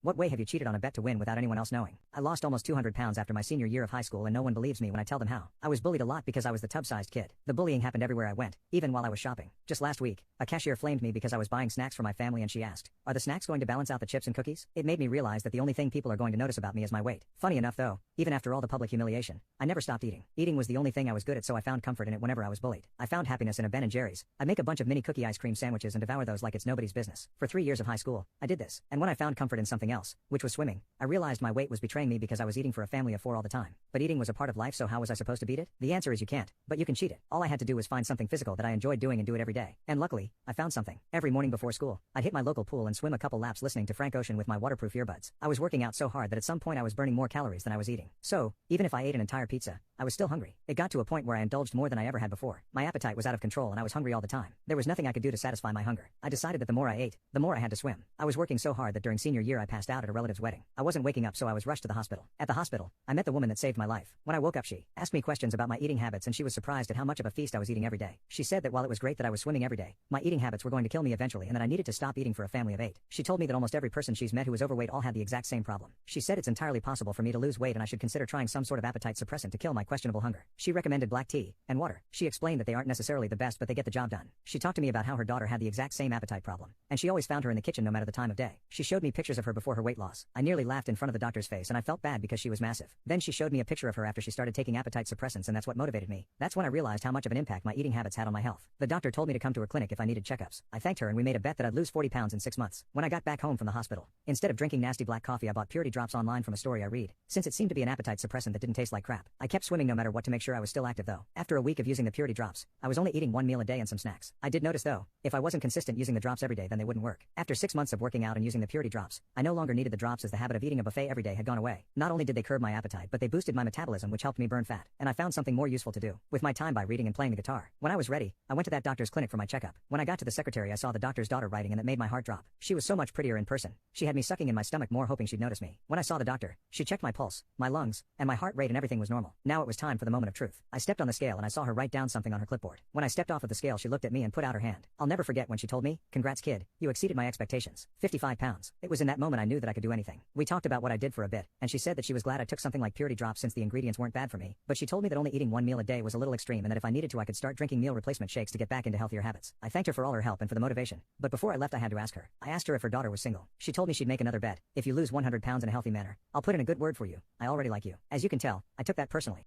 What way have you cheated on a bet to win without anyone else knowing? I lost almost 200 pounds after my senior year of high school and no one believes me when I tell them how. I was bullied a lot because I was the tub-sized kid. The bullying happened everywhere I went, even while I was shopping. Just last week, a cashier flamed me because I was buying snacks for my family and she asked, "Are the snacks going to balance out the chips and cookies?" It made me realize that the only thing people are going to notice about me is my weight. Funny enough though, even after all the public humiliation, I never stopped eating. Eating was the only thing I was good at, so I found comfort in it whenever I was bullied. I found happiness in a Ben & Jerry's. I'd make a bunch of mini cookie ice cream sandwiches and devour those like it's nobody's business. For 3 years of high school, I did this. And when I found comfort in something else, which was swimming, I realized my weight was betraying me because I was eating for a family of 4 all the time. But eating was a part of life, so how was I supposed to beat it? The answer is you can't, but you can cheat it. All I had to do was find something physical that I enjoyed doing and do it every day. And luckily, I found something. Every morning before school, I'd hit my local pool and swim a couple laps listening to Frank Ocean with my waterproof earbuds. I was working out so hard that at some point I was burning more calories than I was eating. So, even if I ate an entire pizza, I was still hungry. It got to a point where I indulged more than I ever had before. My appetite was out of control and I was hungry all the time. There was nothing I could do to satisfy my hunger. I decided that the more I ate, the more I had to swim. I was working so hard that during senior year I passed out at a relative's wedding. I wasn't waking up, so I was rushed to the hospital. At the hospital, I met the woman that saved my life. When I woke up, she asked me questions about my eating habits and she was surprised at how much of a feast I was eating every day. She said that while it was great that I was swimming every day, my eating habits were going to kill me eventually and that I needed to stop eating for a family of 8. She told me that almost every person she's met who was overweight all had the exact same problem. She said it's entirely possible for me to lose weight and I should consider trying some sort of appetite suppressant to kill my questionable hunger. She recommended black tea and water. She explained that they aren't necessarily the best, but they get the job done. She talked to me about how her daughter had the exact same appetite problem, and she always found her in the kitchen no matter the time of day. She showed me pictures of her before her weight loss. I nearly laughed in front of the doctor's face and I felt bad because she was massive. Then she showed me a picture of her after she started taking appetite suppressants, and that's what motivated me. That's when I realized how much of an impact my eating habits had on my health. The doctor told me to come to her clinic if I needed checkups. I thanked her and we made a bet that I'd lose 40 pounds in 6 months. When I got back home from the hospital, instead of drinking nasty black coffee, I bought Purity Drops online from a story I read, since it seemed to be an appetite suppressant that didn't taste like crap. I kept swimming no matter what to make sure I was still active though. After a week of using the Purity Drops, I was only eating 1 meal a day and some snacks. I did notice though, if I wasn't consistent using the drops every day, then they wouldn't work. After 6 months of working out and using the Purity Drops, I no longer needed the drops as the habit of eating a buffet every day had gone away. Not only did they curb my appetite, but they boosted my metabolism, which helped me burn fat. And I found something more useful to do with my time by reading and playing the guitar. When I was ready, I went to that doctor's clinic for my checkup. When I got to the secretary, I saw the doctor's daughter writing, and that made my heart drop. She was so much prettier in person. She had me sucking in my stomach more, hoping she'd notice me. When I saw the doctor, she checked my pulse, my lungs, and my heart rate, and everything was normal. Now it was time for the moment of truth. I stepped on the scale and I saw her write down something on her clipboard. When I stepped off of the scale, she looked at me and put out her hand. I'll never forget when she told me, "Congrats kid, you exceeded my expectations. 55 pounds. It was in that moment I knew that I could do anything. We talked about what I did for a bit, and she said that she was glad I took something like Purity Drops since the ingredients weren't bad for me, but she told me that only eating 1 meal a day was a little extreme and that if I needed to I could start drinking meal replacement shakes to get back into healthier habits. I thanked her for all her help and for the motivation. But before I left I had to ask her. I asked her if her daughter was single. She told me she'd make another bet. "If you lose 100 pounds in a healthy manner, I'll put in a good word for you. I already like you." As you can tell, I took that personally.